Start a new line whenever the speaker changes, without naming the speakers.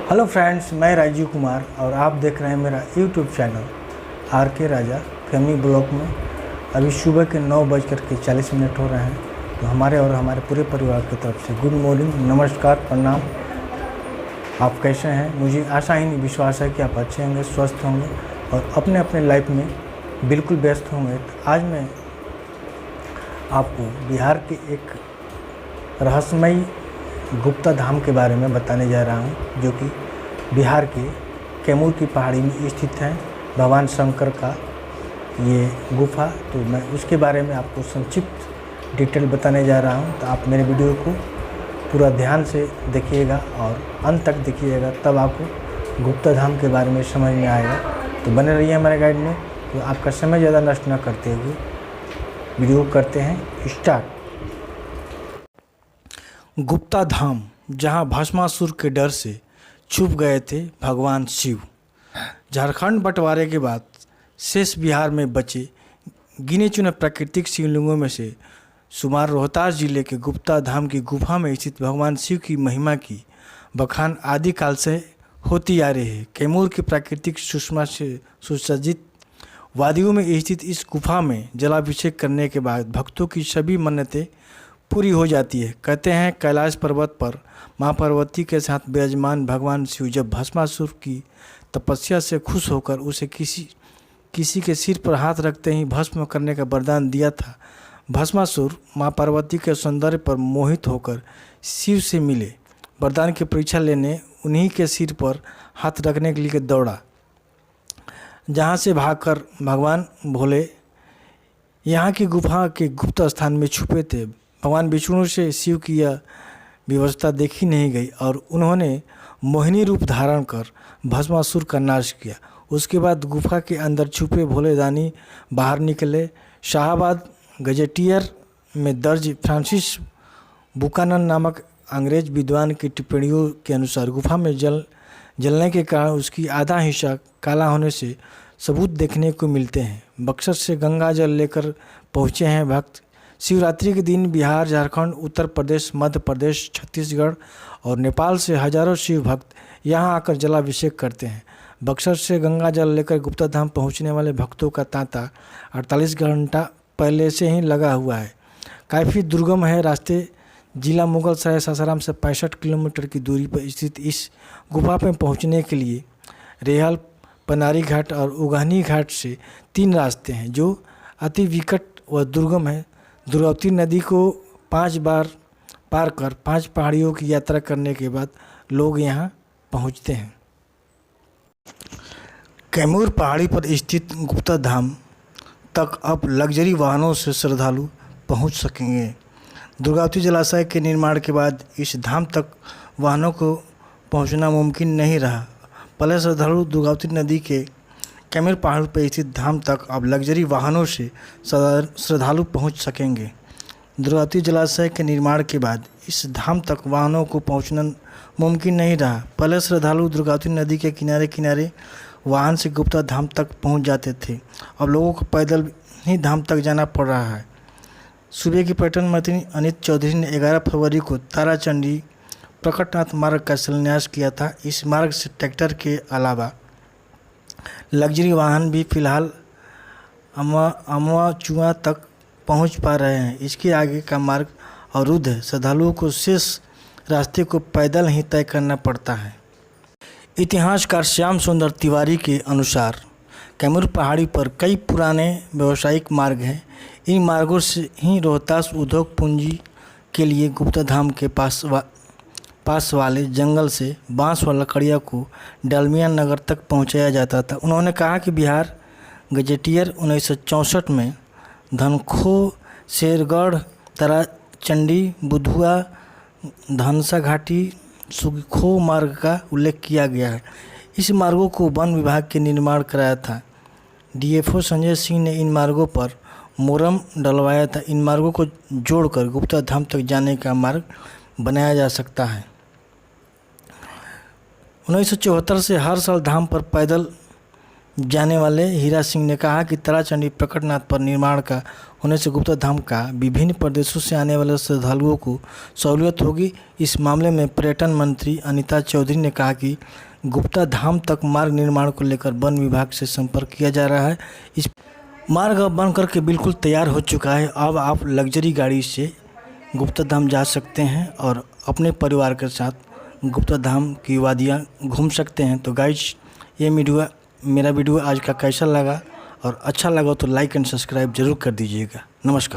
Hello friends, मैं राजीव कुमार और आप देख रहे हैं मेरा यूट्यूब चैनल आर के राजा फैमिली ब्लॉग में। अभी सुबह के 9:40 हो रहे हैं। तो हमारे और हमारे पूरे परिवार की तरफ से गुड मॉर्निंग, नमस्कार, प्रणाम। आप कैसे हैं? मुझे आशा ही नहीं विश्वास है कि आप अच्छे होंगे, स्वस्थ होंगे और अपने अपने लाइफ में बिल्कुल व्यस्त होंगे। तो आज मैं आपको बिहार के एक रहस्यमयी गुप्ता धाम के बारे में बताने जा रहा हूं, जो कि बिहार के कैमूर की पहाड़ी में स्थित है। भगवान शंकर का ये गुफा, तो मैं उसके बारे में आपको संक्षिप्त डिटेल बताने जा रहा हूं। तो आप मेरे वीडियो को पूरा ध्यान से देखिएगा और अंत तक देखिएगा, तब आपको गुप्ता धाम के बारे में समझ में आएगा। तो बने रहिए हमारे गाइड में। तो आपका समय ज़्यादा नष्ट न करते हुए वीडियो करते हैं स्टार्ट। गुप्ता धाम, जहां भस्मासुर के डर से छुप गए थे भगवान शिव। झारखंड बंटवारे के बाद शेष बिहार में बचे गिने चुने प्राकृतिक शिवलिंगों में से शुमार रोहतास जिले के गुप्ता धाम की गुफा में स्थित भगवान शिव की महिमा की बखान आदिकाल से होती आ रही है। कैमूर की प्राकृतिक सुषमा से सुसज्जित वादियों में स्थित इस गुफा में जलाभिषेक करने के बाद भक्तों की सभी मन्नतें पूरी हो जाती है। कहते हैं कैलाश पर्वत पर माँ पार्वती के साथ विराजमान भगवान शिव जब भस्मासुर की तपस्या से खुश होकर उसे किसी के सिर पर हाथ रखते ही भस्म करने का वरदान दिया था, भस्मासुर माँ पार्वती के सौंदर्य पर मोहित होकर शिव से मिले। वरदान की परीक्षा लेने उन्हीं के सिर पर हाथ रखने के लिए दौड़ा, जहाँ से भागकर भगवान भोले यहाँ की गुफा के गुप्त स्थान में छुपे थे। भगवान विष्णु से शिव की यह व्यवस्था देखी नहीं गई और उन्होंने मोहिनी रूप धारण कर भस्मासुर का नाश किया। उसके बाद गुफा के अंदर छुपे भोले दानी बाहर निकले। शाहबाद गजेटियर में दर्ज फ्रांसिस बुकानन नामक अंग्रेज विद्वान की टिप्पणियों के अनुसार गुफा में जलने के कारण उसकी आधा हिस्सा काला होने से सबूत देखने को मिलते हैं। बक्सर से गंगा जल लेकर पहुँचे हैं भक्त। शिवरात्रि के दिन बिहार, झारखंड, उत्तर प्रदेश, मध्य प्रदेश, छत्तीसगढ़ और नेपाल से हजारों शिव भक्त यहां आकर जलाभिषेक करते हैं। बक्सर से गंगा जल लेकर गुप्ता धाम पहुंचने वाले भक्तों का तांता 48 घंटा पहले से ही लगा हुआ है। काफ़ी दुर्गम है रास्ते। जिला मुगल सराय सासाराम से 65 किलोमीटर की दूरी पर स्थित इस गुफा में पहुँचने के लिए रेहल, पनारी घाट और उगानी घाट से 3 रास्ते हैं, जो अति विकट व दुर्गम है। दुर्गावती नदी को 5 बार पार कर 5 पहाड़ियों की यात्रा करने के बाद लोग यहाँ पहुँचते हैं। कैमूर पहाड़ी पर स्थित गुप्ता धाम तक अब लग्जरी वाहनों से श्रद्धालु पहुँच सकेंगे। दुर्गावती जलाशय के निर्माण के बाद इस धाम तक वाहनों को पहुँचना मुमकिन नहीं रहा। पहले श्रद्धालु दुर्गावती नदी के कैमूर पहाड़ पर स्थित धाम तक अब लग्जरी वाहनों से श्रद्धालु पहुंच सकेंगे। दुर्गावती जलाशय के निर्माण के बाद इस धाम तक वाहनों को पहुंचना मुमकिन नहीं रहा। पहले श्रद्धालु दुर्गावती नदी के किनारे किनारे वाहन से गुप्ता धाम तक पहुंच जाते थे। अब लोगों को पैदल ही धाम तक जाना पड़ रहा है। सूबे की पर्यटन मंत्री अनित चौधरी ने 11 फरवरी को ताराचंडी प्रकटनाथ मार्ग का शिलान्यास किया था। इस मार्ग से ट्रैक्टर के अलावा लग्जरी वाहन भी फिलहाल अमवा तक पहुंच पा रहे हैं। इसके आगे का मार्ग अवरुद्ध है। श्रद्धालुओं को शेष रास्ते को पैदल ही तय करना पड़ता है। इतिहासकार श्याम सुंदर तिवारी के अनुसार कैमूर पहाड़ी पर कई पुराने व्यावसायिक मार्ग हैं। इन मार्गों से ही रोहतास उद्योग पूंजी के लिए गुप्ता धाम के पास वाले जंगल से बांस व लकड़ियाँ को डालमिया नगर तक पहुंचाया जाता था। उन्होंने कहा कि बिहार गजेटियर 1964 में धनखो, शेरगढ़, ताराचंडी, बुधुआ, धनसा घाटी, सुखो मार्ग का उल्लेख किया गया है। इस मार्गों को वन विभाग के निर्माण कराया था। डीएफओ संजय सिंह ने इन मार्गों पर मोरम डलवाया था। इन मार्गों को जोड़कर गुप्ता धाम तक जाने का मार्ग बनाया जा सकता है। 1974 से हर साल धाम पर पैदल जाने वाले हीरा सिंह ने कहा कि ताराचंडी प्रकटनाथ पर निर्माण का होने से गुप्ता धाम का विभिन्न प्रदेशों से आने वाले श्रद्धालुओं को सहूलियत होगी। इस मामले में पर्यटन मंत्री अनीता चौधरी ने कहा कि गुप्ता धाम तक मार्ग निर्माण को लेकर वन विभाग से संपर्क किया जा रहा है। इस मार्ग अब बन करके बिल्कुल तैयार हो चुका है। अब आप लग्जरी गाड़ी से गुप्ता धाम जा सकते हैं और अपने परिवार के साथ गुप्ता धाम की वादियाँ घूम सकते हैं। तो गाइस, ये मेरा वीडियो आज का कैसा लगा और अच्छा लगा तो लाइक एंड सब्सक्राइब जरूर कर दीजिएगा। नमस्कार।